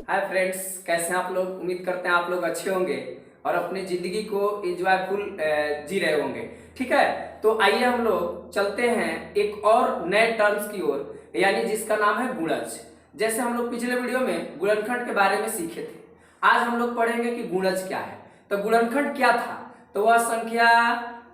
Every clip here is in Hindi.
हाय फ्रेंड्स, कैसे हैं आप लोग। उम्मीद करते हैं आप लोग अच्छे होंगे और अपनी जिंदगी को एंजॉयफुल जी रहे होंगे। ठीक है, तो आइए हम लोग चलते हैं एक और नए टर्म्स की ओर, यानी जिसका नाम है गुणज। जैसे हम लोग पिछले वीडियो में गुणनखंड के बारे में सीखे थे, आज हम लोग पढ़ेंगे कि गुणज क्या है। तो गुणनखंड क्या था? तो वह संख्या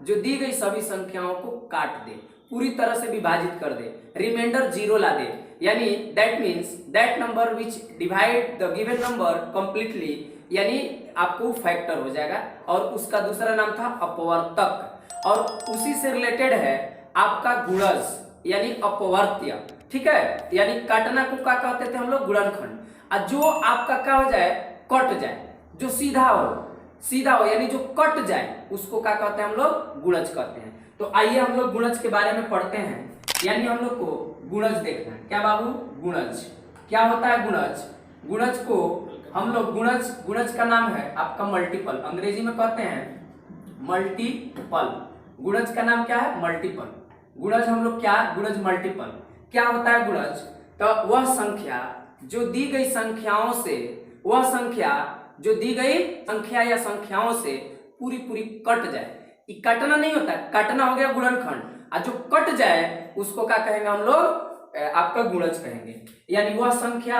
जो दी गई सभी संख्याओं को काट दे, पूरी तरह से विभाजित कर दे, रिमाइंडर जीरो ला दे, यानी that means that number which divide the given number completely, यानी आपको फैक्टर हो जाएगा। और उसका दूसरा नाम था अपवर्तक, और उसी से रिलेटेड है आपका गुणज यानी अपवर्त्य। ठीक है, यानी काटना को क्या कहते थे हम लोग? गुणनखंड। और जो आपका क्या हो जाए? कट जाए, जो सीधा हो यानी जो कट जाए, उसको क्या कहते हैं हम लोग? गुणज कहते हैं। तो आइए हम लोग गुणज के बारे में पढ़ते हैं, यानी हम लोग को गुणज देखना है। क्या बाबू? गुणज क्या होता है? गुणज को हम लोग गुणज का नाम है आपका मल्टीपल, अंग्रेजी में कहते हैं मल्टीपल। गुणज का नाम क्या है? मल्टीपल। गुणज हम लोग क्या? गुणज मल्टीपल। क्या होता है गुणज? तो वह संख्या जो दी गई संख्याओं से, वह संख्या जो दी गई संख्या या संख्याओं से पूरी कट जाए। कटना नहीं होता, कटना हो गया गुणनखंड, और जो कट जाए उसको क्या कहेंगे हम लोग? आपका गुणज कहेंगे। यानी वह संख्या,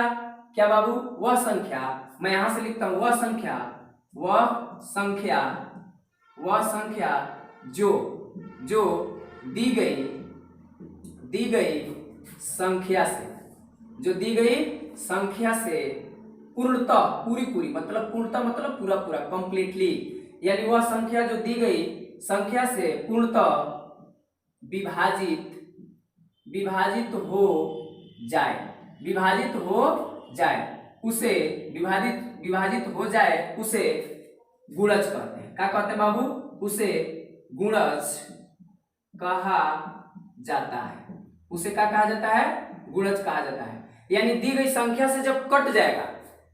क्या बाबू? वह संख्या, मैं यहां से लिखता हूं, वह संख्या जो दी गई संख्या से पूर्णतः पूरी मतलब पूरा कंप्लीटली, यानी वह संख्या जो दी गई संख्या से पूर्णतः विभाजित हो जाए, उसे विभाजित हो जाए, उसे गुणज कहते हैं। क्या कहते हैं बाबू? उसे गुणज कहा जाता है। उसे क्या कहा जाता है? गुणज कहा जाता है। यानी दी गई संख्या से जब कट जाएगा,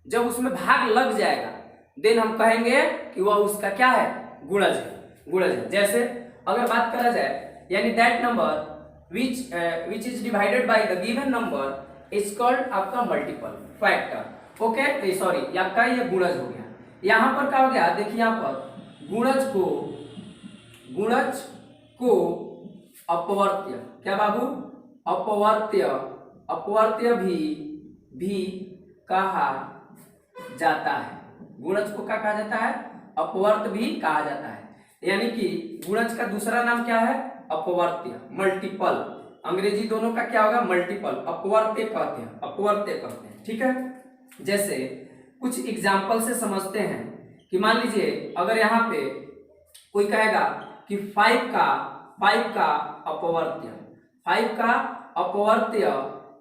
जब उसमें भाग लग जाएगा, देन हम कहेंगे कि वह उसका क्या है? गुणज है। जैसे अगर बात करा जाए, यानी that number which is divided by the given number is called आपका मल्टीपल फैक्टर। ओके, सॉरी, आपका ये गुणज हो गया। यहां पर क्या हो गया? देखिए यहां पर गुणज को अपवर्त्य, क्या बाबू? अपवर्त्य भी कहा जाता है। गुणज को क्या कहा जाता है? अपवर्त्य भी कहा जाता है। यानी कि गुणज का दूसरा नाम क्या है? अपवर्त्य, मल्टीपल। अंग्रेजी दोनों का क्या होगा? मल्टीपल। अपवर्त्य कहते हैं। ठीक है, जैसे कुछ एग्जाम्पल से समझते हैं कि मान लीजिए अगर यहाँ पे कोई कहेगा कि 5 का अपवर्त्य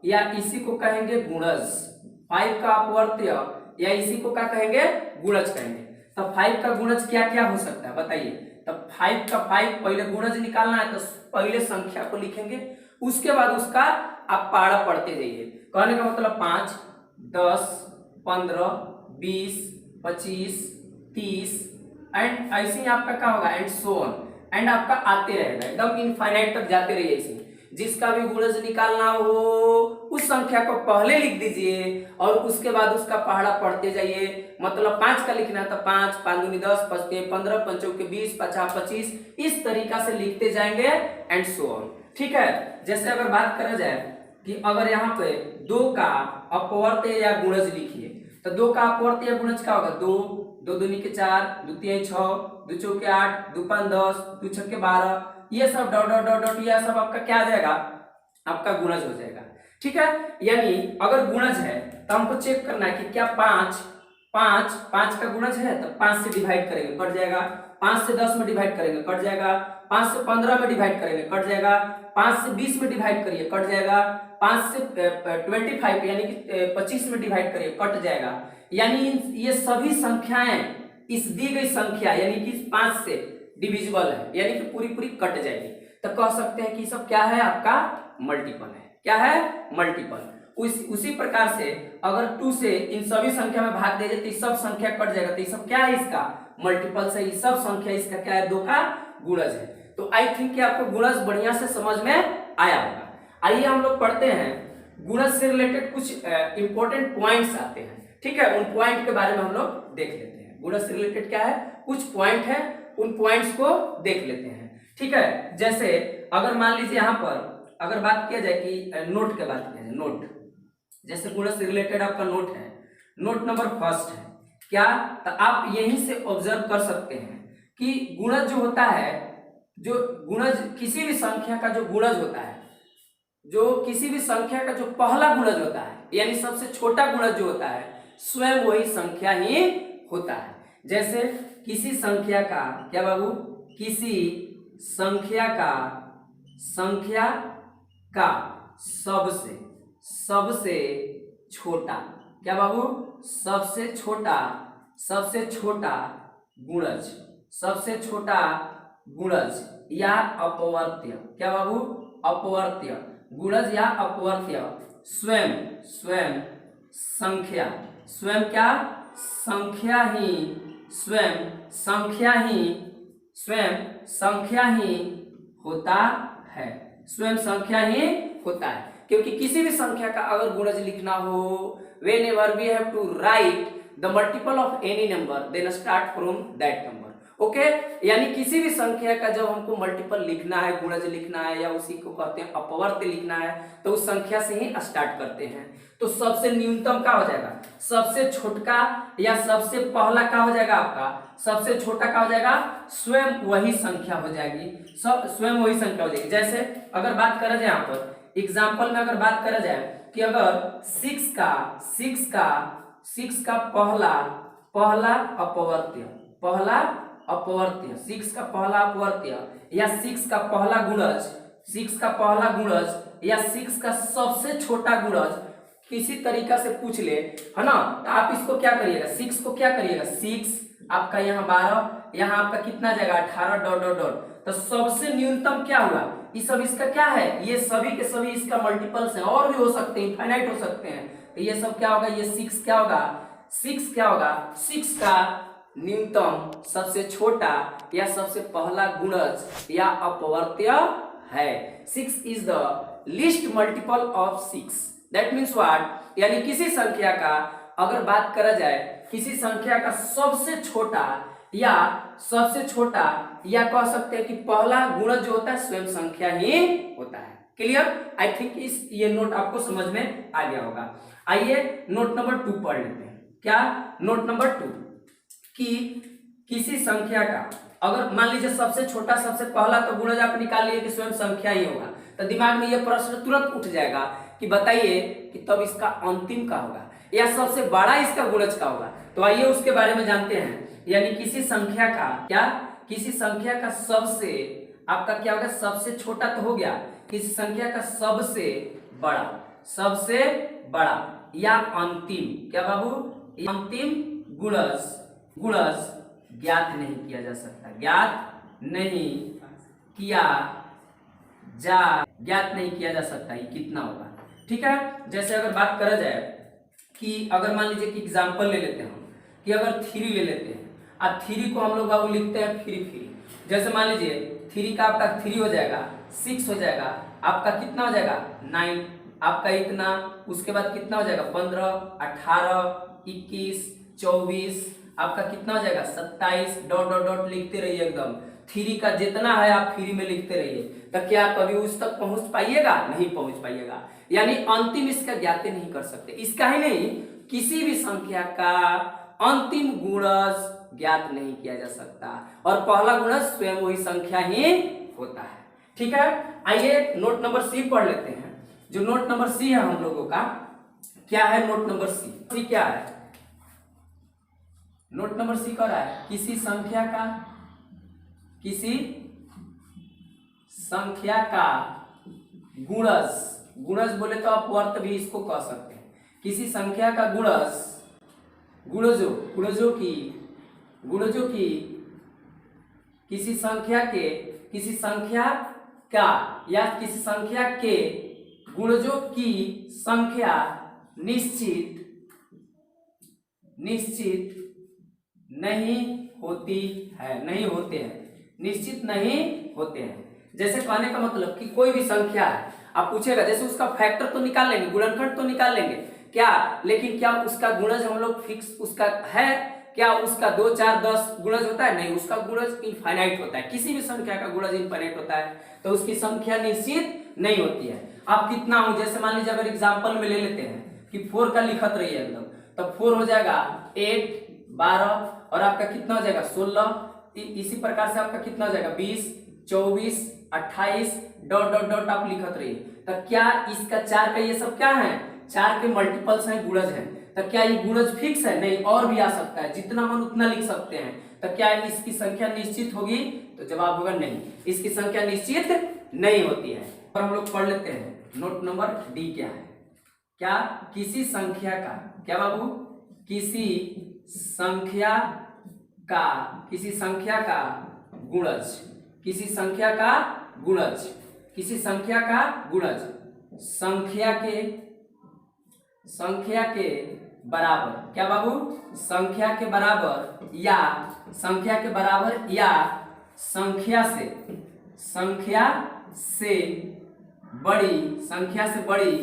या इसी को कहेंगे गुणज। 5 का अपवर्त्य या इसी को क्या कहेंगे? गुणज कहेंगे। तो 5 का गुणज क्या क्या हो सकता है बताइए? तब 5 का 5 पहले गुणज निकालना है, तो पहले संख्या को लिखेंगे, उसके बाद उसका आप पाड़ा पढ़ते जाइए। कहने का मतलब 5, 10, 15, 20, 25, 30 एंड ऐसे ही आपका क्या होगा? एंड सो ऑन, एंड आपका आते रहेगा, एकदम इनफाइनाइट तक जाते रहिए। ऐसे जिसका भी गुणज निकालना हो उस संख्या को पहले लिख दीजिए और उसके बाद उसका पहाड़ा पढ़ते जाइए। मतलब 5 का लिखना है तो 5, 5 दूनी 10, 5 के 15, 5 चौके 20, 50, 25, इस तरीका से लिखते जाएंगे एंड सो ऑन। ठीक है, जैसे अगर बात करा जाए कि अगर यहाँ पे 2 का अपवर्त्य या गुणज लिखिए, तो 2 का अपवर्त्य या गुणज क्या होगा? 2, 2 दूनी के 4, 2 तिहाई 6, 2 चौके 8, 2 पाँच 10, 2 छक्के 12, ये सब डॉट डॉट डॉट डॉट, ये सब आपका क्या आ जाएगा? आपका गुणज हो जाएगा। ठीक है, यानी अगर गुणज है तो हमको चेक करना है कि क्या 5 का गुणज है, तो 5 से डिवाइड करेंगे कट जाएगा, 5 से 10 में डिवाइड करेंगे कट जाएगा, 5 से 15 में डिवाइड करेंगे कट जाएगा, 5 से 20 में डिवाइड करिए कट जाएगा, 5 से 25 यानी कि 25 में डिवाइड करिए कट जाएगा। यानी ये सभी संख्याएं इस दी गई संख्या यानी कि 5 से डिविजिबल है, यानी कि पूरी कट जाएगी। तो कह सकते हैं कि सब क्या है? आपका मल्टीपल है। क्या है? मल्टीपल। उसी प्रकार से अगर 2 से इन सभी संख्या में भाग दे तो सब संख्या कट जाएगा, तो ये सब क्या है? इसका मल्टीपल से ये सब संख्या इसका क्या है? 2 का गुणज है। तो आई थिंक कि आपको गुणज बढ़िया से समझ में आया होगा। आइए हम लोग पढ़ते हैं गुणज से रिलेटेड कुछ इंपॉर्टेंट पॉइंट्स आते हैं। ठीक है, उन पॉइंट के बारे में हम लोग देख लेते हैं। गुणज से रिलेटेड क्या है, कुछ पॉइंट है, उन पॉइंट्स को देख लेते हैं। ठीक है, जैसे अगर मान लीजिए यहाँ पर अगर बात किया जाए कि नोट के बात किया जाए, नोट जैसे गुणज से रिलेटेड आपका नोट है, नोट नंबर फर्स्ट है क्या, तो आप यहीं से ऑब्जर्व कर सकते हैं कि गुणज जो होता है, जो गुणज किसी भी संख्या का जो गुणज होता है, जो किसी भी संख्या का जो पहला गुणज होता है, यानी सबसे छोटा गुणज जो होता है, स्वयं वही संख्या ही होता है। जैसे किसी संख्या का क्या बाबू, किसी संख्या का सबसे छोटा क्या बाबू, सबसे छोटा गुणज या अपवर्त्य क्या बाबू, अपवर्त्य गुणज या अपवर्त्य स्वयं संख्या ही होता है, स्वयं संख्या ही होता है। क्योंकि किसी भी संख्या का अगर गुणज लिखना हो, whenever we have to write the multiple of any number, then start from that number. Okay, यानी किसी भी संख्या का जब हमको मल्टीपल लिखना है, गुणज लिखना है, या उसी को कहते हैं अपवर्त्य लिखना है, तो उस संख्या से ही स्टार्ट करते हैं। तो सबसे न्यूनतम क्या हो जाएगा, सबसे छोटा या सबसे पहला क्या हो जाएगा, आपका सबसे छोटा क्या हो जाएगा, स्वयं वही संख्या हो जाएगी, स्वयं वही संख्या हो जाएगी। जैसे अगर बात करा जाए यहाँ पर एग्जाम्पल में, अगर बात करा जाए कि अगर 6 का पहला अपवर्त्य 6 का पहला अपवर्त्य या 6 का पहला गुणज या 6 का सबसे छोटा गुणज किसी तरीका से पूछ ले, है ना, तो आप इसको क्या करिएगा, 6 को क्या करिएगा, 6 आपका यहाँ 12, यहाँ आपका कितना जाएगा 18 डॉट डॉट डॉट, तो सबसे न्यूनतम क्या हुआ, ये सब इसका क्या है, ये सभी के सभी इसका मल्टीपल्स हैं, और भी हो सकते हैं, इनफाइनाइट हो सकते हैं। तो ये सब क्या होगा, ये 6 क्या होगा, 6 का न्यूनतम सबसे छोटा या सबसे पहला गुणज या अपवर्त्य है। 6 is the least multiple of 6। That means what, यानी किसी संख्या का अगर बात करा जाए, किसी संख्या का सबसे छोटा या कह सकते हैं कि पहला गुणज जो होता है स्वयं संख्या ही होता है। क्लियर, आई थिंक ये नोट आपको समझ में आ गया होगा। आइए नोट नंबर 2 पढ़ लेते हैं। क्या, नोट नंबर 2 कि किसी संख्या का अगर मान लीजिए सबसे छोटा सबसे पहला तो गुणज आप निकाल लिए कि स्वयं संख्या ही होगा, तो दिमाग में यह प्रश्न तुरंत उठ जाएगा कि बताइए कि तब इसका अंतिम का होगा या सबसे बड़ा इसका गुणज का होगा। तो आइए उसके बारे में जानते हैं। यानी किसी संख्या का सबसे आपका क्या होगा, सबसे छोटा तो हो गया, किसी संख्या का सबसे बड़ा या अंतिम क्या बाबू, अंतिम गुणज ज्ञात नहीं किया जा सकता, ज्ञात नहीं किया जा सकता ये कितना होगा। ठीक है, जैसे अगर बात करा जाए कि अगर मान लीजिए कि एग्जांपल ले लेते हैं हम कि अगर 3 ले लेते हैं, अब 3 को हम लोग बाबू लिखते हैं फ्री। जैसे मान लीजिए 3 का आपका 3 हो जाएगा, 6 हो जाएगा, आपका कितना हो जाएगा 9, आपका इतना, उसके बाद कितना हो जाएगा 15, 18, 21, 24, आपका कितना हो जाएगा 27, डॉट डॉट डॉट लिखते रहिए एकदम। 3 का जितना है आप फ्री में लिखते रहिए, तो क्या कभी उस तक पहुंच पाइएगा, नहीं पहुंच पाइएगा। यानी अंतिम इसका ज्ञात नहीं कर सकते। इसका ही नहीं, किसी भी संख्या का अंतिम गुणज ज्ञात नहीं किया जा सकता, और पहला गुणज स्वयं वही संख्या ही होता है। ठीक है, आइए नोट नंबर सी पढ़ लेते हैं। जो नोट नंबर सी है हम लोगों का, क्या है नोट नंबर सी क्या है, नोट नंबर सी कह रहा है किसी संख्या का गुणज बोले तो आप वर्त भी इसको कह सकते हैं। किसी संख्या का गुणजों की किसी संख्या का या किसी संख्या के गुणजों की संख्या निश्चित नहीं होते हैं। जैसे कहने का मतलब कि कोई भी संख्या है, आप पूछेगा जैसे उसका फैक्टर तो निकाल लेंगे, गुणनखंड तो निकाल लेंगे, क्या, लेकिन क्या उसका गुणज हम लोग फिक्स उसका है क्या? उसका 2 4 10 गुणज होता है? नहीं, उसका गुणज इनफाइनाइट होता है। किसी भी संख्या का गुणज इनफाइनाइट होता है, तो उसकी संख्या निश्चित नहीं होती है। अब कितना हो, जैसे मान लीजिए अगर एग्जांपल में ले लेते हैं कि 4 का लिखत रही है एकदम, तब 4 हो जाएगा 8 12 और आपका कितना हो जाएगा 16। इसी प्रकार से आपका कितना हो जाएगा 20 24 28 डॉट डॉट डॉट आप लिखत रहिए। तो क्या इसका 4 का ये सब क्या है? 4 के मल्टीपल्स हैं, गुणज हैं। तो क्या ये गुणज फिक्स है? नहीं, और भी आ सकता है, जितना मन उतना लिख सकते हैं। तो क्या इसकी संख्या निश्चित होगी? तो जवाब होगा नहीं, इसकी संख्या निश्चित नहीं होती है। और हम लोग पढ़ लेते हैं नोट नंबर डी क्या है। क्या किसी संख्या का, क्या बाबू, किसी संख्या का गुणज, किसी संख्या का गुणज, किसी संख्या का गुणज संख्या के बराबर, क्या बाबू, संख्या के बराबर या संख्या से बड़ी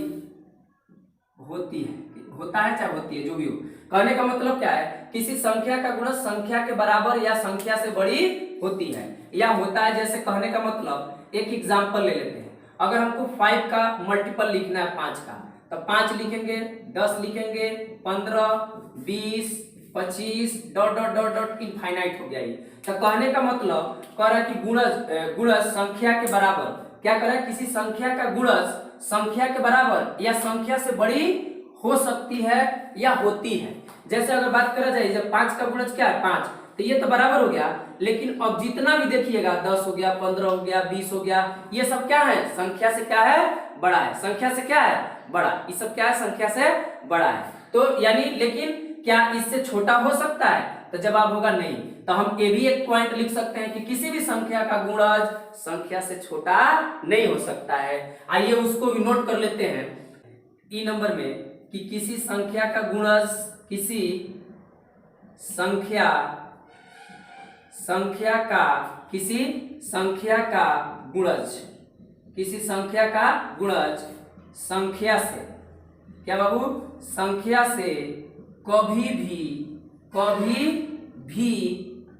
होती है, होता है चाहे होती है, जो भी हो। कहने का मतलब क्या है? किसी संख्या का गुणज संख्या के बराबर या संख्या से बड़ी होती है या होता है। जैसे कहने का मतलब, एक एग्जांपल ले लेते हैं। अगर हमको 5 का मल्टीपल लिखना है 5 का, तो 5 लिखेंगे, 10 लिखेंगे, 15 20 25 dot dot dot dot infinite हो गया ये। तो कहने का मतलब कह रहा है कि गुणज संख्या के बराबर, क्या कर रहा है? किसी संख्या का गुणज संख्या के बराबर या संख्या से बड़ी हो सकती है या होती है। जैसे अगर बात करा जाए, जब 5 का गुणज क्या है 5, तो ये तो बराबर हो गया, लेकिन अब जितना भी देखिएगा 10 हो गया, 15 हो गया, 20 हो गया, ये सब क्या है? संख्या से क्या है? बड़ा है। संख्या से क्या है? बड़ा। ये सब क्या है? संख्या से बड़ा है। तो यानी, लेकिन क्या इससे छोटा हो सकता है? तो जवाब होगा नहीं। तो हम ये भी एक पॉइंट लिख सकते हैं कि किसी भी संख्या का गुणज संख्या से छोटा नहीं हो सकता है। आइए उसको भी नोट कर लेते हैं ई नंबर में, कि किसी संख्या का गुणज, किसी संख्या का गुणज संख्या से, क्या बाबू, संख्या से कभी भी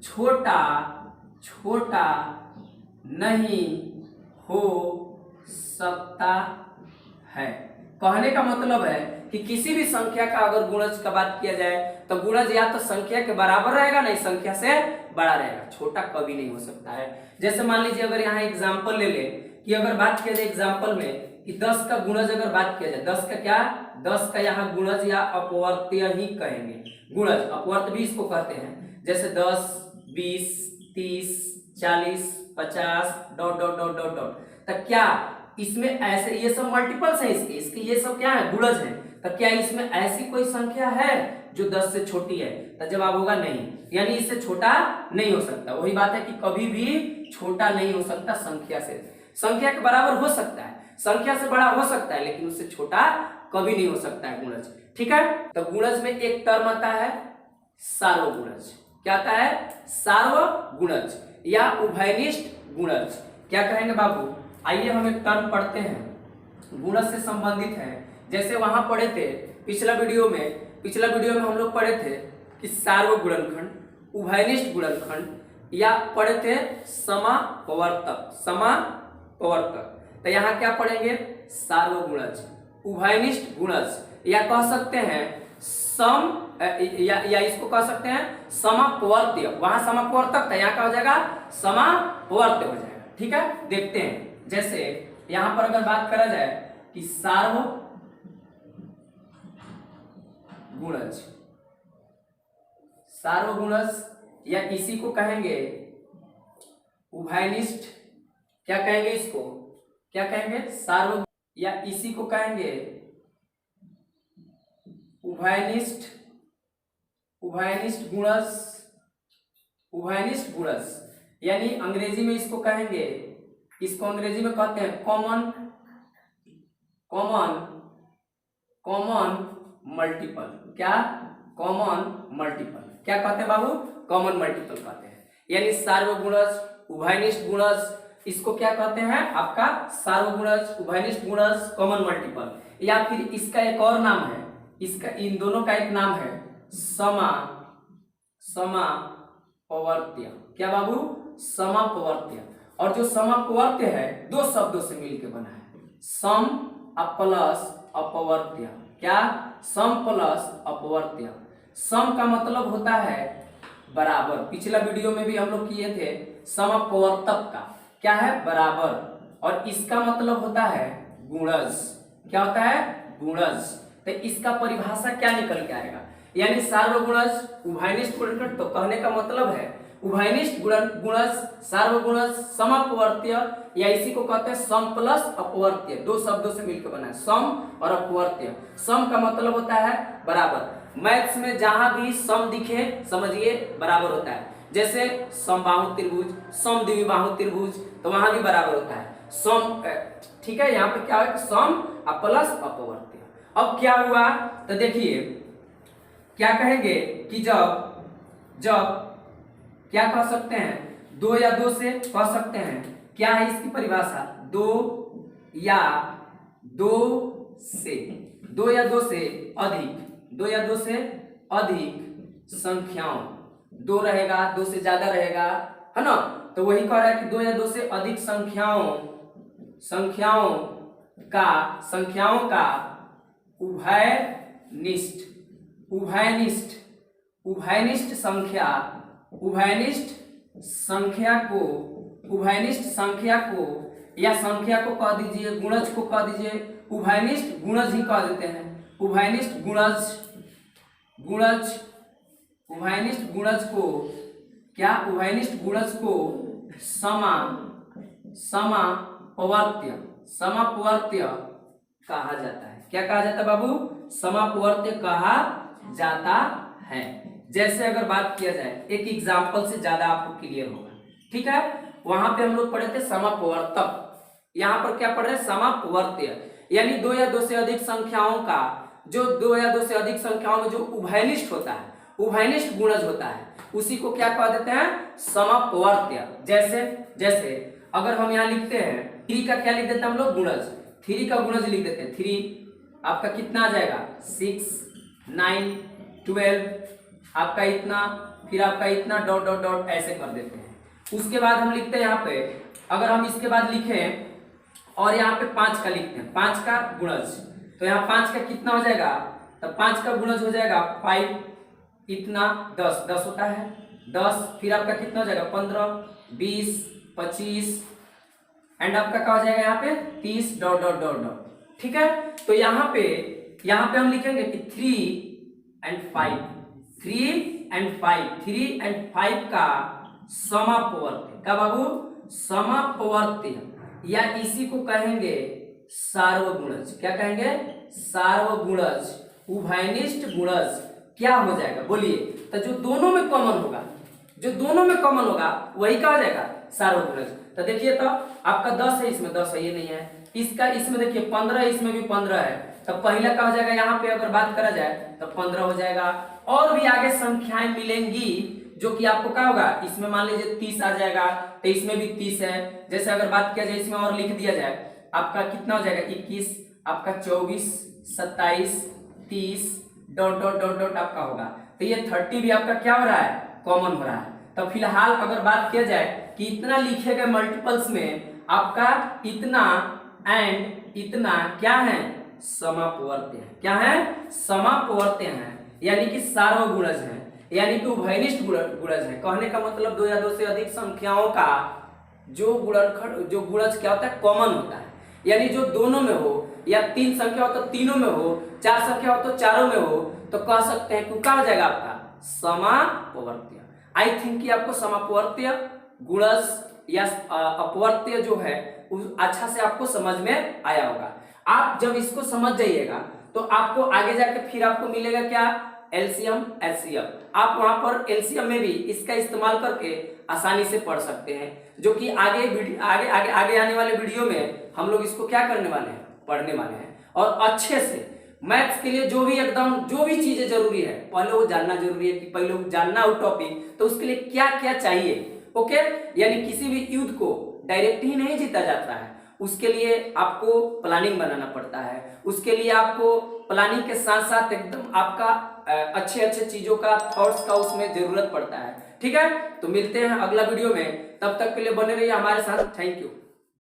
छोटा नहीं हो सकता है। कहने का मतलब है कि किसी भी संख्या का अगर गुणज का बात किया जाए, तो गुणज या तो संख्या के बराबर रहेगा, नहीं संख्या से बड़ा रहेगा, छोटा कभी नहीं हो सकता है। जैसे मान लीजिए अगर यहाँ एग्जांपल ले ले कि अगर बात किया जाए एग्जांपल में कि 10 का गुणज अगर बात किया जाए, 10 का क्या, 10 का यहाँ गुणज या अपवर्त्य ही कहेंगे। गुणज अपवर्त भी इसको कहते हैं। जैसे 10 20 30 40 50 dot dot dot dot dot. तो क्या इसमें ऐसे, ये सब मल्टीपल्स हैं इसके ये सब क्या है? गुणज है। तो क्या इसमें ऐसी कोई संख्या है जो 10 से छोटी है? तो जवाब होगा नहीं, यानी इससे छोटा नहीं हो सकता। वही बात है कि कभी भी छोटा नहीं हो सकता संख्या से। संख्या के बराबर हो सकता है, संख्या से बड़ा हो सकता है, लेकिन उससे छोटा कभी नहीं हो सकता है गुणज। ठीक है। तो गुणज में एक टर्म आता है सार्वगुणज। क्या आता है? सार्वगुणज या उभयनिष्ठ गुणज। क्या कहेंगे बाबू? आइए हम एक टर्म पढ़ते हैं, गुणज से संबंधित है। जैसे वहां पढ़े थे पिछला वीडियो में हम लोग पढ़े थे कि सार्वगुणनखंड, उभयनिष्ठ गुणनखंड या पढ़े थे समापवर्तक। तो यहाँ क्या पढ़ेंगे? सार्वगुणज, उभयनिष्ठ गुणज, या कह सकते हैं सम, या इसको कह सकते हैं समापवर्त्य। वहां समापवर्तक था, यहाँ क्या हो जाएगा? समापवर्त्य हो जाएगा। ठीक है, देखते हैं। जैसे यहां पर अगर बात करा जाए कि सार्वगुणज या इसी को कहेंगे उभयनिष्ठ, क्या कहेंगे इसको? क्या कहेंगे? सार्व, या इसी को कहेंगे उभयनिष्ठ गुणज, यानी अंग्रेजी में इसको कहेंगे, इसको अंग्रेजी में कहते हैं कॉमन मल्टीपल। क्या? Common multiple. क्या कहते हैं बाबू? कॉमन मल्टीपल कहते हैं। यानी सार्वगुणज, उभयनिष्ठ गुणज, इसको क्या कहते हैं? आपका सार्वगुणज, उभयनिष्ठ गुणज, कॉमन मल्टीपल। या फिर इसका एक और नाम है, इसका इन दोनों का एक नाम है समापवर्त्य। क्या बाबू? समापवर्त्य। और जो समापवर्त्य है दो शब्दों से मिलकर बना है, सम प्लस अपवर्त्य। क्या? सम प्लस अपवर्त्य। सम का मतलब होता है बराबर, पिछला वीडियो में भी हम लोग किए थे समपवर्तक का, क्या है? बराबर। और इसका मतलब होता है गुणज। क्या होता है? गुणज। तो इसका परिभाषा क्या निकल के आएगा? यानी सार्वगुणज उभयनिष्ठ गुणनखंड। तो कहने का मतलब है उभयनिष्ठ गुणज, सार्वगुणज, समपवर्त्य, या इसी को कहते हैं सम प्लस अपवर्त्य। दो शब्दों से मिलकर बना है सम और अपवर्त्य। सम का मतलब होता है बराबर। मैथ्स में जहां भी सम दिखे समझिए बराबर होता है। जैसे समबाहु त्रिभुज, समद्विबाहु त्रिभुज, तो वहां भी बराबर होता है सम। ठीक है, यहाँ पे क्या है? सम प्लस अपवर्त्य। अब क्या हुआ तो देखिए क्या कहेंगे कि जब क्या कह सकते हैं? दो या दो से कह सकते हैं। क्या है इसकी परिभाषा? दो या दो से, दो या दो से अधिक, दो या दो से अधिक संख्याओं, दो रहेगा, दो से ज्यादा रहेगा, है ना? तो वही कह रहा है कि दो या दो से अधिक संख्याओं का उभयनिष्ठ संख्या को या संख्या को कह दीजिए, गुणज को कह दीजिए, उभयनिष्ठ गुणज ही कह देते हैं। उभयनिष्ठ गुणज को क्या? उभयनिष्ठ गुणज को समापवर्त्य कहा जाता है। क्या कहा जाता है बाबू? समापवर्त्य कहा जाता है। जैसे अगर बात किया जाए एक एग्जांपल से ज्यादा आपको क्लियर होगा, ठीक है? वहां पे हम लोग पढ़े थे समापवर्तक, यहाँ पर क्या पढ़ रहे? समापवर्त्य। यानी दो या दो से अधिक संख्याओं का, जो दो या दो से अधिक संख्याओं में जो उभयनिष्ठ होता है, उभयनिष्ठ गुणज होता है, उसी को क्या कह देते हैं? समापवर्त्य। जैसे अगर हम यहाँ लिखते हैं 3 का क्या लिख देते हैं हम लोग? गुणज। 3 का गुणज लिख देते हैं। 3 आपका कितना आ जाएगा? 6, 9, 12, आपका इतना, फिर आपका इतना, डॉट डॉट डॉट ऐसे कर देते हैं। उसके बाद हम लिखते हैं यहाँ पे, अगर हम इसके बाद लिखें और यहाँ पे 5 का लिखते हैं, 5 का गुणज, तो यहाँ 5 का कितना हो जाएगा? तो 5 का गुणज हो जाएगा 5, इतना 10, 10 होता है 10, फिर आपका कितना हो जाएगा? 15, 20, 25 एंड आपका क्या हो जाएगा यहाँ पे? 30, डॉट डॉट डॉट डॉट। ठीक है, तो यहाँ पे हम लिखेंगे कि 3 and 5 का समापवर्त्य। क्या बाबू? समापवर्त्य, या इसी को कहेंगे सार्वगुणज। क्या कहेंगे? सार्वगुणज, उभयनिष्ठ गुणज। क्या हो जाएगा बोलिए? तो जो दोनों में कॉमन होगा वही क्या हो जाएगा? सार्वगुणज। तो देखिए तो आपका 10 है, इसमें 10 है, ये नहीं है। इसमें देखिए 15 है, इसमें भी 15 है। तो पहला क्या हो जाएगा? यहाँ पे अगर बात करा जाए तो 15 हो जाएगा। और भी आगे संख्याएं मिलेंगी जो कि आपको क्या होगा? इसमें मान लीजिए 30 आ जाएगा, तो इसमें भी 30 है। जैसे अगर बात किया जाए इसमें और लिख दिया जाए, आपका कितना हो जाएगा? 21, आपका 24, 27, 30, डॉट डॉट डॉट डॉट आपका होगा। तो ये 30 भी आपका क्या हो रहा है? कॉमन हो रहा है। तो फिलहाल अगर बात किया जाए कि इतना लिखे गए मल्टीपल्स में आपका इतना एंड इतना क्या है? समापवर्त्य है। क्या है? समापवर्त्य है, यानी कि सार्वगुणज है, यानी कि उभयनिष्ठ गुणज है। कहने का मतलब दो या दो से अधिक संख्याओं का जो गुणज क्या होता है? कॉमन होता है। यानी जो दोनों में हो, या 3 संख्या हो तो तीनों में हो, 4 संख्या हो तो चारों में हो, तो कह सकते हैं कि क्या हो जाएगा आपका? समापवर्त्य। आई थिंक कि आपको समापवर्त्य, गुणज या अपवर्त्य जो है अच्छा से आपको समझ में आया होगा। आप जब इसको समझ जाइएगा तो आपको आगे जाके फिर आपको मिलेगा क्या? LCM, HCF. आप वहां पर एलसीएम में भी इसका इस्तेमाल करके आसानी से पढ़ सकते हैं, जो कि आगे आने वाले वीडियो में हम लोग इसको क्या करने वाले हैं? पढ़ने वाले हैं। और अच्छे से मैथ्स के लिए जो भी चीजें जरूरी है, पहले वो जानना जरूरी है कि पहले वो जानना हो टॉपिक, तो उसके लिए क्या क्या चाहिए। ओके, यानी किसी भी युद्ध को डायरेक्ट ही नहीं जीता जाता है, उसके लिए आपको प्लानिंग बनाना पड़ता है, उसके लिए आपको प्लानिंग के साथ साथ एकदम आपका अच्छे अच्छे चीजों का थॉट्स का उसमें जरूरत पड़ता है। ठीक है, तो मिलते हैं अगला वीडियो में, तब तक के लिए बने रहिए हमारे साथ। Thank you.